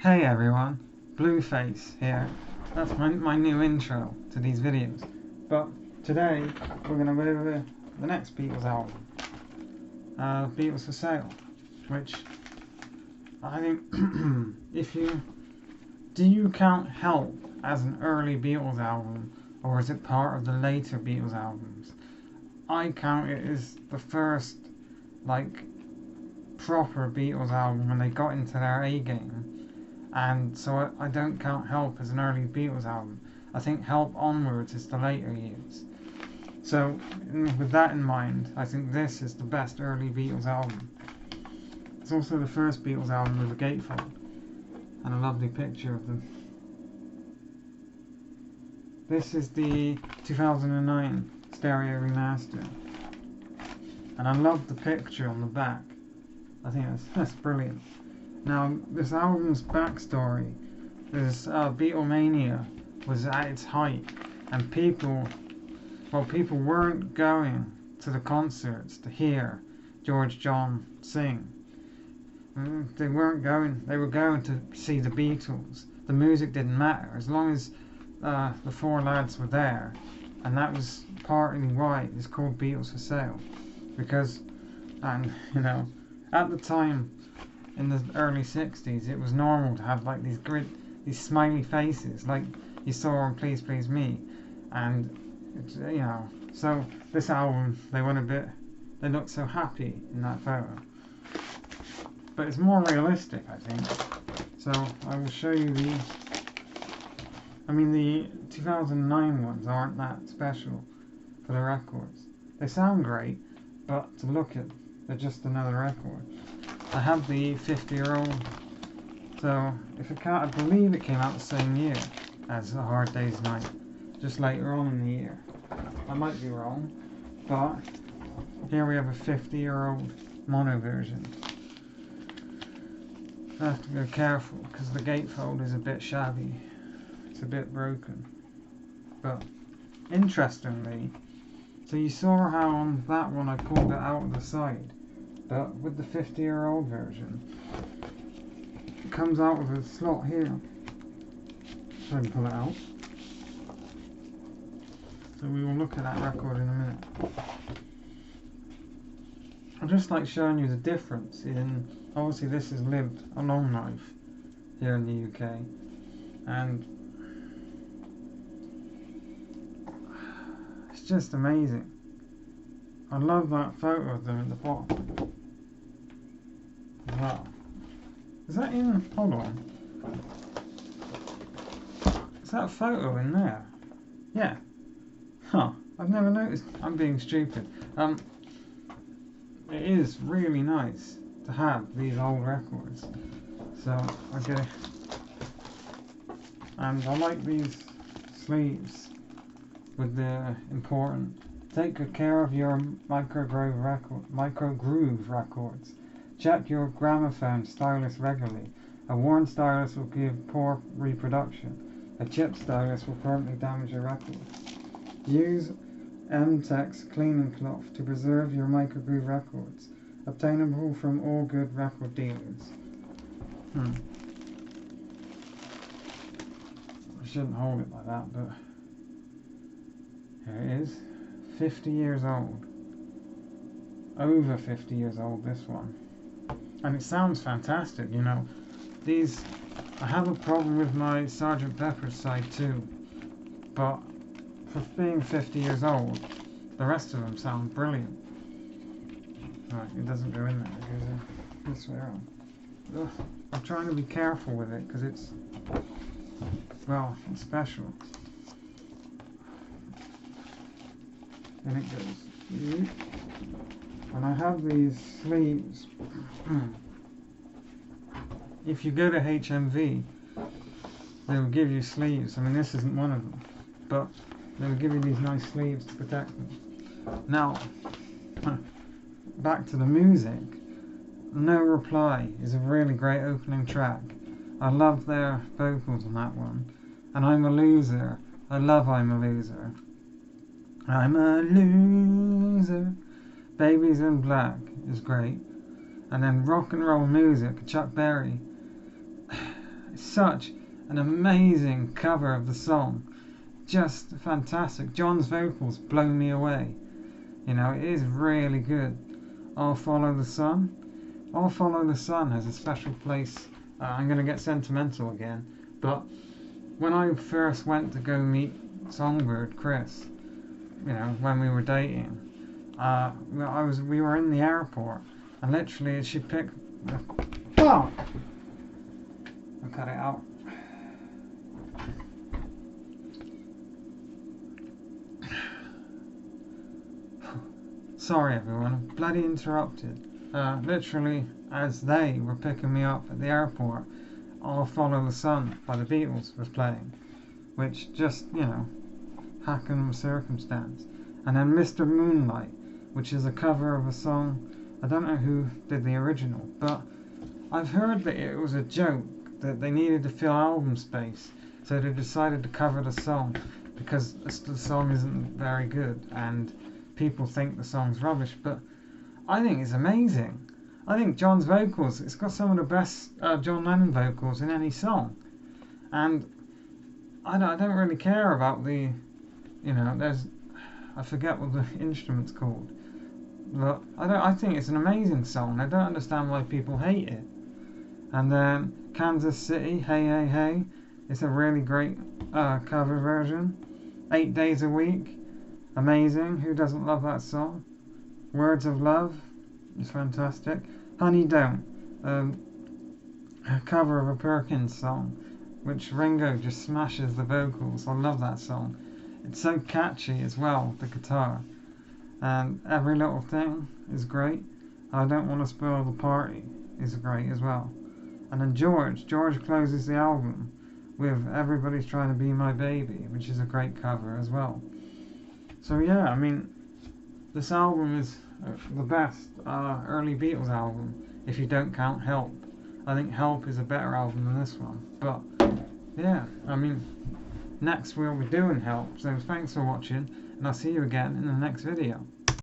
Hey everyone, Blueface here. That's my new intro to these videos. But today we're going to go over the next Beatles album, Beatles For Sale, which I think do you count Help as an early Beatles album, or is it part of the later Beatles albums? I count it as the first proper Beatles album when they got into their A game. And so I don't count Help as an early Beatles album. I think Help onwards is the later years. So with that in mind, I think this is the best early Beatles album. It's also the first Beatles album with a gatefold and a lovely picture of them. This is the 2009 stereo remaster, and I love the picture on the back. I think that's brilliant. Now, this album's backstory is Beatlemania was at its height, and people weren't going to the concerts to hear George John sing. They weren't going, they were going to see the Beatles. The music didn't matter, as long as the four lads were there, and that was partly why it's called Beatles For Sale, because, and at the time, in the early 60s, it was normal to have like these smiley faces, like you saw on Please Please Me, and it's, so this album, they look so happy in that photo, but it's more realistic, I think. So I will show you the 2009 ones aren't that special for the records. They sound great, but to look at, they're just another record. I have the 50-year-old, so I believe it came out the same year as A Hard Day's Night, just later on in the year. I might be wrong, but here we have a 50-year-old mono version. I have to go careful because the gatefold is a bit shabby. It's a bit broken. But interestingly, so you saw how on that one I pulled it out of the side. But with the 50-year-old version, it comes out with a slot here. So I can pull it out. So we will look at that record in a minute. I just like showing you the difference in, obviously this has lived a long life here in the UK, and it's just amazing. I love that photo of them at the bottom. Wow. Is that in? Hold on. Is that a photo in there? Yeah. Huh. I've never noticed. I'm being stupid. It is really nice to have these old records. So, okay. And I like these sleeves with the important. Take good care of your microgroove records. Check your gramophone stylus regularly. A worn stylus will give poor reproduction. A chipped stylus will permanently damage your record. Use M-Tex cleaning cloth to preserve your microgroove records. Obtainable from all good record dealers. I shouldn't hold it like that, but here it is. 50 years old. Over 50 years old, this one. And it sounds fantastic, These, I have a problem with my Sgt. Pepper's side too, but for being 50 years old, the rest of them sound brilliant. Right, it doesn't go in there, it goes in this way around. Ugh, I'm trying to be careful with it, because it's special. And it goes, and I have these sleeves. If you go to HMV, they will give you sleeves. This isn't one of them, but they will give you these nice sleeves to protect them. Now, back to the music. No Reply is a really great opening track. I love their vocals on that one. And I'm a Loser. I love I'm a Loser. I'm a loser. Babies in Black is great. And then Rock and Roll Music, Chuck Berry. such an amazing cover of the song. Just fantastic. John's vocals blow me away. You know, it is really good. I'll Follow the Sun. I'll Follow the Sun has a special place. I'm going to get sentimental again, but when I first went to go meet Songbird Chris, you know, when we were dating, we were in the airport, and literally she picked. Oh! I cut it out. Sorry everyone, I'm bloody interrupted. Literally, as they were picking me up at the airport, I'll Follow the Sun by the Beatles was playing, which just, you know, happened with circumstance. And then Mr. Moonlight, which is a cover of a song, I don't know who did the original, but I've heard that it was a joke, that they needed to fill album space, so they decided to cover the song, because the song isn't very good, and people think the song's rubbish, but I think it's amazing. I think John's vocals, it's got some of the best John Lennon vocals in any song. And I don't really care about the, you know, I forget what the instrument's called. But I think it's an amazing song. I don't understand why people hate it. And then Kansas City, Hey Hey Hey, it's a really great cover version. 8 Days a Week, amazing. Who doesn't love that song? Words of Love is fantastic. Honey Don't, a cover of a Perkins song, which Ringo just smashes the vocals. I love that song. It's so catchy as well, the guitar. And Every Little Thing is great. I Don't Want to Spoil the Party is great as well. And then George closes the album with Everybody's Trying to Be My Baby, which is a great cover as well. So yeah, I mean, this album is the best early Beatles album, if you don't count Help. I think Help is a better album than this one. But yeah, I mean, next we'll be doing Help. So thanks for watching, and I'll see you again in the next video.